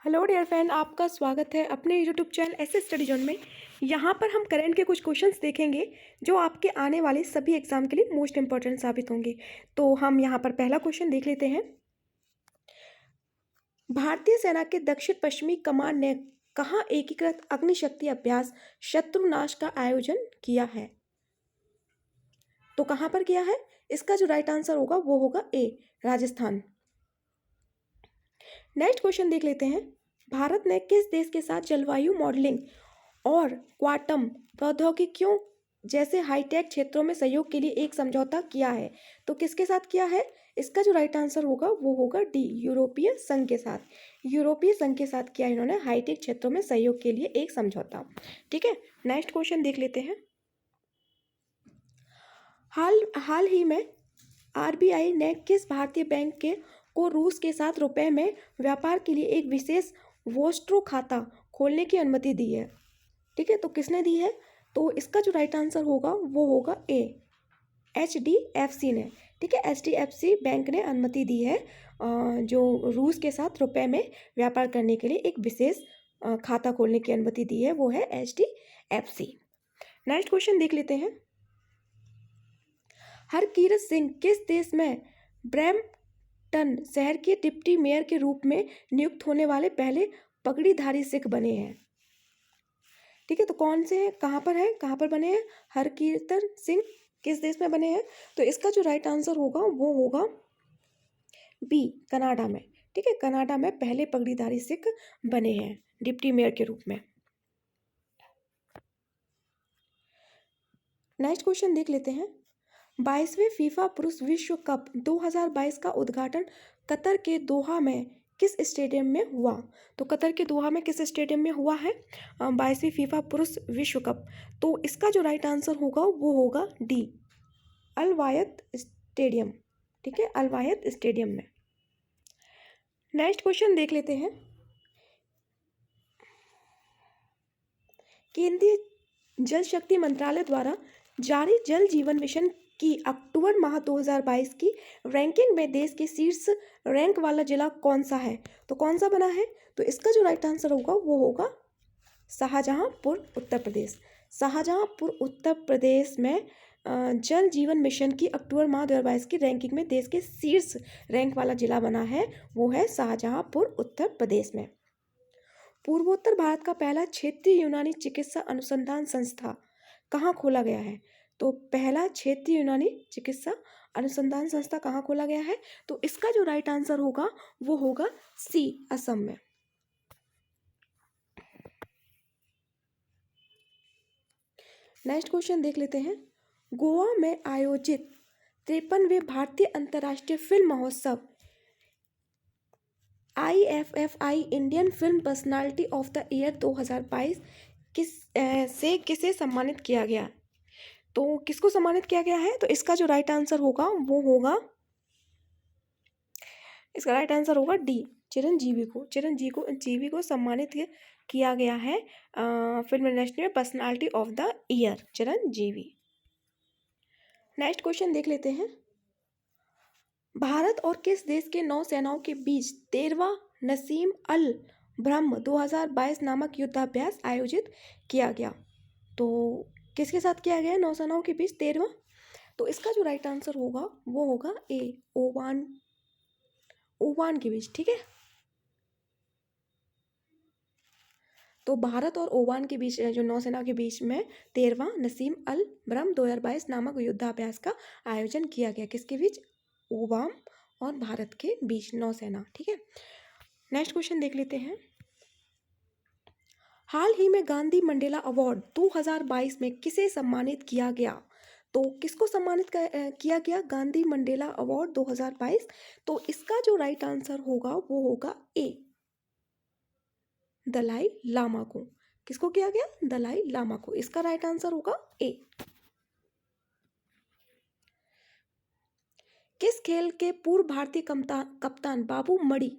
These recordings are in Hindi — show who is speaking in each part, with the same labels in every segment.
Speaker 1: हेलो डियर फ्रेंड, आपका स्वागत है अपने यूट्यूब चैनल ऐसे स्टडी जोन में। यहाँ पर हम करंट के कुछ क्वेश्चंस देखेंगे जो आपके आने वाले सभी एग्जाम के लिए मोस्ट इंपॉर्टेंट साबित होंगे। तो हम यहाँ पर पहला क्वेश्चन देख लेते हैं। भारतीय सेना के दक्षिण पश्चिमी कमान ने कहाँ एकीकृत अग्निशक्ति अभ्यास शत्रुनाश का आयोजन किया है? तो कहाँ पर किया है? इसका जो राइट आंसर होगा वो होगा ए, राजस्थान। नेक्स्ट क्वेश्चन देख लेते हैं। भारत ने किस देश के साथ जलवायु मॉडलिंग और क्वांटम प्रौद्योगिकियों जैसे हाईटेक क्षेत्रों में सहयोग के लिए एक समझौता किया है? तो किसके साथ किया है? इसका जो राइट आंसर होगा वो होगा डी, यूरोपीय संघ के साथ। यूरोपीय संघ के साथ किया इन्होंने हाईटेक क्षेत्रों में सहयोग के लिए एक समझौता। ठीक है, नेक्स्ट क्वेश्चन देख लेते हैं। हाल ही में आरबीआई ने किस भारतीय बैंक के को रूस के साथ रुपए में व्यापार के लिए एक विशेष वोस्ट्रो खाता खोलने की अनुमति दी है? ठीक है, तो किसने दी है? तो इसका जो राइट आंसर होगा वो होगा ए, HDFC ने। ठीक है, HDFC बैंक ने अनुमति दी है जो रूस के साथ रुपए में व्यापार करने के लिए एक विशेष खाता खोलने की अनुमति दी है, वो है HDFC। नेक्स्ट क्वेश्चन देख लेते हैं। हरकीरत सिंह किस देश में ब्रैम्पटन शहर के डिप्टी मेयर के रूप में नियुक्त होने वाले पहले पगड़ीधारी सिख बने हैं? ठीक है, तो कौन से हैं, कहाँ पर बने हैं? हरकीरत सिंह किस देश में बने हैं? तो इसका जो राइट आंसर होगा वो होगा बी, कनाडा में। ठीक है, कनाडा में पहले पगड़ीधारी सिख बने हैं डिप्टी मेयर के रूप में। नेक्स्ट क्वेश्चन देख लेते हैं। 22वें फीफा पुरुष विश्व कप 2022 का उद्घाटन कतर के दोहा में किस स्टेडियम में हुआ? तो कतर के दोहा में किस स्टेडियम में हुआ है 22वीं फीफा पुरुष विश्व कप? तो इसका जो राइट आंसर होगा वो होगा डी, अल वायद स्टेडियम। ठीक है, अल वायद स्टेडियम में। नेक्स्ट क्वेश्चन देख लेते हैं। केंद्रीय जल शक्ति मंत्रालय द्वारा जारी जल जीवन मिशन की अक्टूबर माह 2022 की रैंकिंग में देश के शीर्ष रैंक वाला जिला कौन सा है? तो कौन सा बना है? तो इसका जो राइट आंसर होगा वो होगा शाहजहांपुर, उत्तर प्रदेश। शाहजहांपुर उत्तर प्रदेश में जल जीवन मिशन की अक्टूबर माह 2022 की रैंकिंग में देश के शीर्ष रैंक वाला जिला बना है, वो है शाहजहांपुर, उत्तर प्रदेश में। पूर्वोत्तर भारत का पहला क्षेत्रीय यूनानी चिकित्सा अनुसंधान संस्था कहाँ खोला गया है? तो पहला क्षेत्रीय यूनानी चिकित्सा अनुसंधान संस्था कहाँ खोला गया है? तो इसका जो राइट आंसर होगा वो होगा सी, असम में। नेक्स्ट क्वेश्चन देख लेते हैं। गोवा में आयोजित 53वें भारतीय अंतर्राष्ट्रीय फिल्म महोत्सव IFFI Indian film personality of the year 2022 किसे सम्मानित किया गया? तो किसको सम्मानित किया गया है? तो इसका जो राइट आंसर होगा वो होगा, इसका राइट आंसर होगा डी, चिरंजीवी को सम्मानित किया गया है फिल्म इंडस्ट्री में personality of the year, Chiranjeevi. Next question देख लेते हैं। भारत और किस देश के नौसेनाओं के बीच 13वां नसीम अल ब्रह्म 2022 नामक युद्धाभ्यास आयोजित किया गया? तो किसके साथ किया गया है नौसेनाओं के बीच 13वां? तो इसका जो राइट आंसर होगा वो होगा ए, ओमान के बीच। ठीक है, तो भारत और ओमान के बीच जो नौसेना के बीच में 13वां नसीम अल ब्रह्म 2022 नामक युद्धाभ्यास का आयोजन किया गया। किसके बीच? ओमान और भारत के बीच नौसेना। ठीक है, नेक्स्ट क्वेश्चन देख लेते हैं। हाल ही में गांधी मंडेला अवार्ड 2022 में किसे सम्मानित किया गया? तो किसको सम्मानित किया गया गांधी मंडेला अवार्ड 2022? तो इसका जो राइट आंसर होगा वो होगा ए, दलाई लामा को। किसको किया गया? दलाई लामा को। इसका राइट आंसर होगा ए। किस खेल के पूर्व भारतीय कप्तान बाबू मणि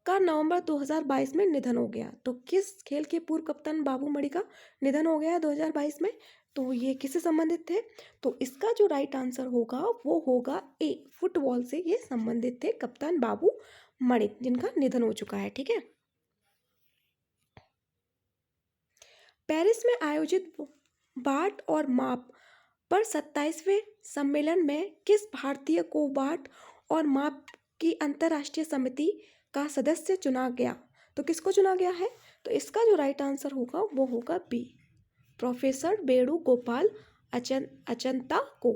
Speaker 1: का नवंबर 2022 में निधन हो गया? तो किस खेल के पूर्व कप्तान बाबू मणि का निधन हो गया 2022 में? तो ये किससे संबंधित थे? तो इसका जो राइट आंसर होगा वो होगा ए, फुटबॉल से ये संबंधित थे, कप्तान बाबू मणि, जिनका निधन हो चुका है। ठीक है, पेरिस में आयोजित बाट और माप पर 27वें सम्मेलन में किस भारतीय को बाट और माप की अंतर्राष्ट्रीय समिति का सदस्य चुना गया? तो किसको चुना गया है? तो इसका जो राइट आंसर होगा वो होगा बी, प्रोफेसर वेणुगोपाल अचंता को।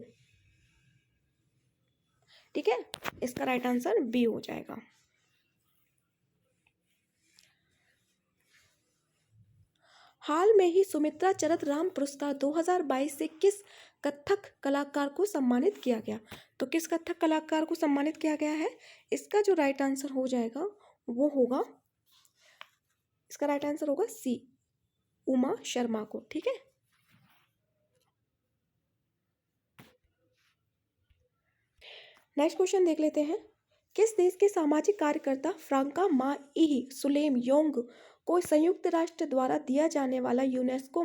Speaker 1: ठीक है, इसका राइट आंसर बी हो जाएगा। हाल में ही सुमित्रा चरत राम पुरस्कार 2022 से किस कथक कलाकार को सम्मानित किया गया? तो किस कथक कलाकार को सम्मानित किया गया है? इसका जो राइट आंसर हो जाएगा वो होगा, इसका राइट आंसर होगा सी, उमा शर्मा को। ठीक है, नेक्स्ट क्वेश्चन देख लेते हैं। किस देश के सामाजिक कार्यकर्ता फ्रांका माई सुलेम योंग को संयुक्त राष्ट्र द्वारा दिया जाने वाला यूनेस्को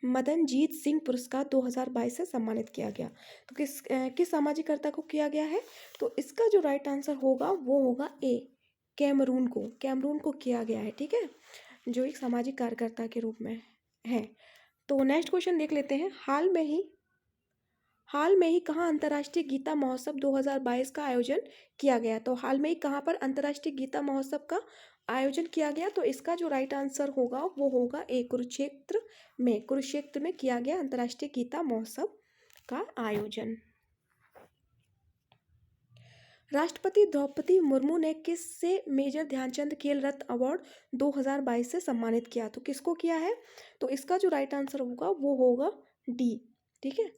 Speaker 1: मदनजीत सिंह पुरस्कार 2022 से सम्मानित किया गया? तो किस सामाजिक कर्ता को किया गया है? तो इसका जो राइट आंसर होगा वो होगा ए, कैमरून को किया गया है। ठीक है, जो एक सामाजिक कार्यकर्ता के रूप में है। तो नेक्स्ट क्वेश्चन देख लेते हैं। हाल में ही कहाँ अंतर्राष्ट्रीय गीता महोत्सव 2022 का आयोजन किया गया? तो हाल में ही कहाँ पर अंतर्राष्ट्रीय गीता महोत्सव का आयोजन किया गया? तो इसका जो राइट आंसर होगा वो होगा ए, कुरुक्षेत्र में किया गया अंतर्राष्ट्रीय गीता महोत्सव का आयोजन। राष्ट्रपति द्रौपदी मुर्मू ने किससे मेजर ध्यानचंद खेल रत्न अवार्ड 2022 से सम्मानित किया? तो किसको किया है? तो इसका जो राइट आंसर होगा वो होगा डी। ठीक है,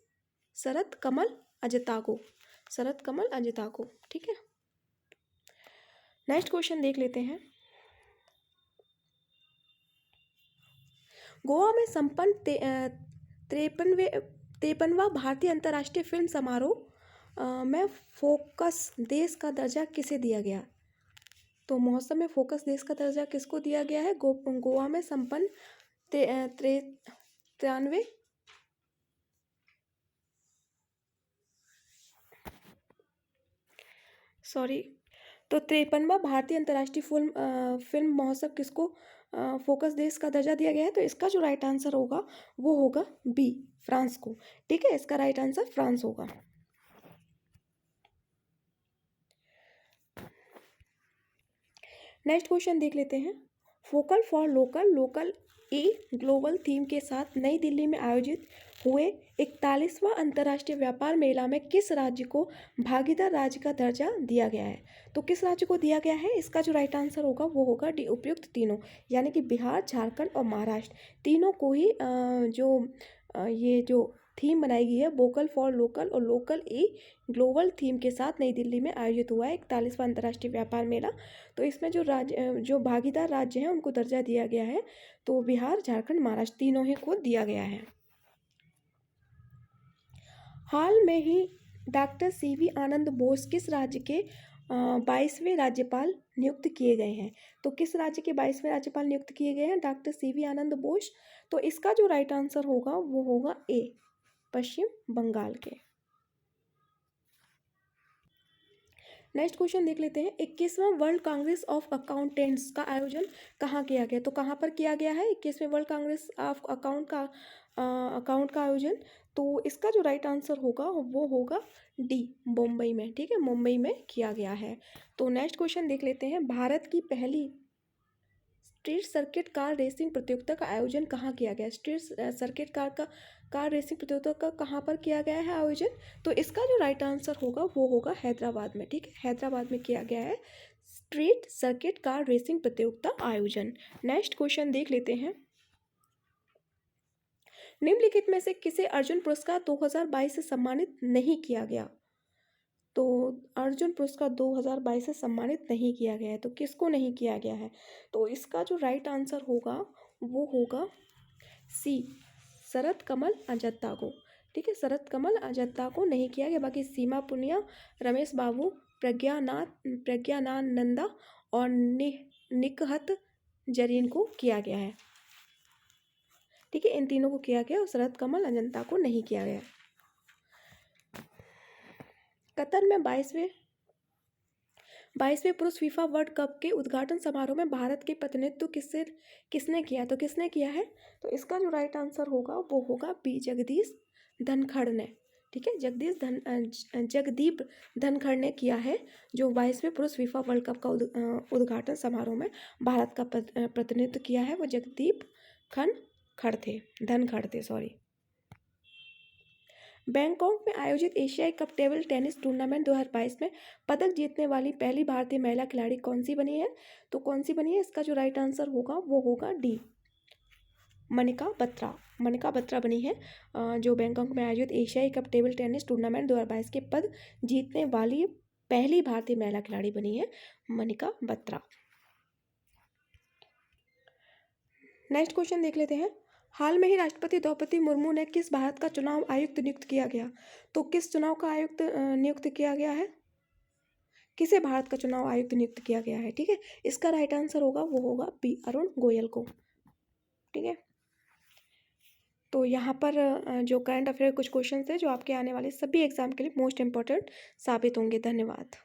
Speaker 1: शरत कमल अजता को। ठीक है, नेक्स्ट क्वेश्चन देख लेते हैं। गोवा में संपन्न 53वां भारतीय अंतर्राष्ट्रीय फिल्म समारोह में फोकस देश का दर्जा किसे दिया गया? तो महोत्सव में फोकस देश का दर्जा किसको दिया गया है? गोवा में संपन्न 53वां भारतीय अंतर्राष्ट्रीय फिल्म महोत्सव किसको फोकस देश का दर्जा दिया गया है? तो इसका जो राइट आंसर होगा वो होगा बी, फ्रांस को। ठीक है, इसका राइट आंसर फ्रांस होगा। नेक्स्ट क्वेश्चन देख लेते हैं। Vocal for local E global theme के साथ नई दिल्ली में आयोजित हुए 41वां अंतर्राष्ट्रीय व्यापार मेला में किस राज्य को भागीदार राज्य का दर्जा दिया गया है? तो किस राज्य को दिया गया है? इसका जो राइट आंसर होगा वो होगा डी, उपयुक्त तीनों, यानी कि बिहार, झारखंड और महाराष्ट्र, तीनों को ही ये जो थीम बनाई गई है वोकल फॉर लोकल और लोकल ई ग्लोबल थीम के साथ नई दिल्ली में आयोजित हुआ है 41वां अंतर्राष्ट्रीय व्यापार मेला। तो इसमें जो भागीदार राज्य हैं उनको दर्जा दिया गया है, तो बिहार, झारखंड, महाराष्ट्र तीनों ही को दिया गया है। हाल में ही डॉक्टर सीवी आनंद बोस किस राज्य के 22वें राज्यपाल नियुक्त किए गए हैं? तो किस राज्य के 22वें राज्यपाल नियुक्त किए गए हैं डॉक्टर सीवी आनंद बोस? तो इसका जो राइट आंसर होगा वो होगा ए, पश्चिम बंगाल के। नेक्स्ट क्वेश्चन देख लेते हैं। 21वां वर्ल्ड कांग्रेस ऑफ अकाउंटेंट्स का आयोजन कहाँ किया गया? तो कहाँ पर किया गया है 21वें वर्ल्ड कांग्रेस ऑफ अकाउंट का आयोजन? तो इसका जो राइट आंसर होगा वो होगा डी, मुंबई में। ठीक है, मुंबई में किया गया है। तो नेक्स्ट क्वेश्चन देख लेते हैं। भारत की पहली स्ट्रीट सर्किट कार रेसिंग प्रतियोगिता का आयोजन कहाँ किया गया? स्ट्रीट सर्किट कार रेसिंग प्रतियोगिता का कहाँ पर किया गया है आयोजन? तो इसका जो राइट आंसर होगा वो होगा हैदराबाद में। ठीक है, हैदराबाद में किया गया है स्ट्रीट सर्किट कार रेसिंग प्रतियोगिता आयोजन। नेक्स्ट क्वेश्चन देख लेते हैं। निम्नलिखित में से किसे अर्जुन पुरस्कार 2022 से सम्मानित नहीं किया गया? तो अर्जुन पुरस्कार 2022 से सम्मानित नहीं किया गया है, तो किसको नहीं किया गया है? तो इसका जो राइट आंसर होगा वो होगा सी, शरत कमल अजंता को। ठीक है, शरत कमल अजंता को नहीं किया गया, बाकी सीमा पुनिया, रमेश बाबू, प्रज्ञानानंदा और निकहत जरीन को किया गया है। ठीक है, इन तीनों को किया गया और शरत कमल अजंता को नहीं किया गया। कतर में 22वें पुरुष फीफा वर्ल्ड कप के उद्घाटन समारोह में भारत के प्रतिनिधित्व किसने किया? तो किसने किया है? तो इसका जो राइट आंसर होगा वो होगा बी, जगदीश धनखड़ ने। ठीक है, जगदीप धनखड़ ने किया है, जो 22वें पुरुष फीफा वर्ल्ड कप का उद्घाटन समारोह में भारत का प्रतिनिधित्व किया है, वो जगदीप धनखड़ थे, सॉरी। बैंकॉक में आयोजित एशियाई कप टेबल टेनिस टूर्नामेंट 2022 में पदक जीतने वाली पहली भारतीय महिला खिलाड़ी कौन सी बनी है? तो कौन सी बनी है? इसका जो राइट आंसर होगा वो होगा डी, मनिका बत्रा। मनिका बत्रा बनी है, जो बैंकॉक में आयोजित एशियाई कप टेबल टेनिस टूर्नामेंट 2022 के पद जीतने वाली पहली भारतीय महिला खिलाड़ी बनी है मनिका बत्रा। नेक्स्ट क्वेश्चन देख लेते हैं। हाल में ही राष्ट्रपति द्रौपदी मुर्मू ने किस भारत का चुनाव आयुक्त नियुक्त किया गया? तो किस चुनाव का आयुक्त नियुक्त किया गया है? किसे भारत का चुनाव आयुक्त नियुक्त किया गया है? ठीक है, इसका राइट आंसर होगा वो होगा बी, अरुण गोयल को। ठीक है, तो यहाँ पर जो करंट अफेयर कुछ क्वेश्चन थे जो आपके आने वाले सभी एग्जाम के लिए मोस्ट इंपॉर्टेंट साबित होंगे। धन्यवाद।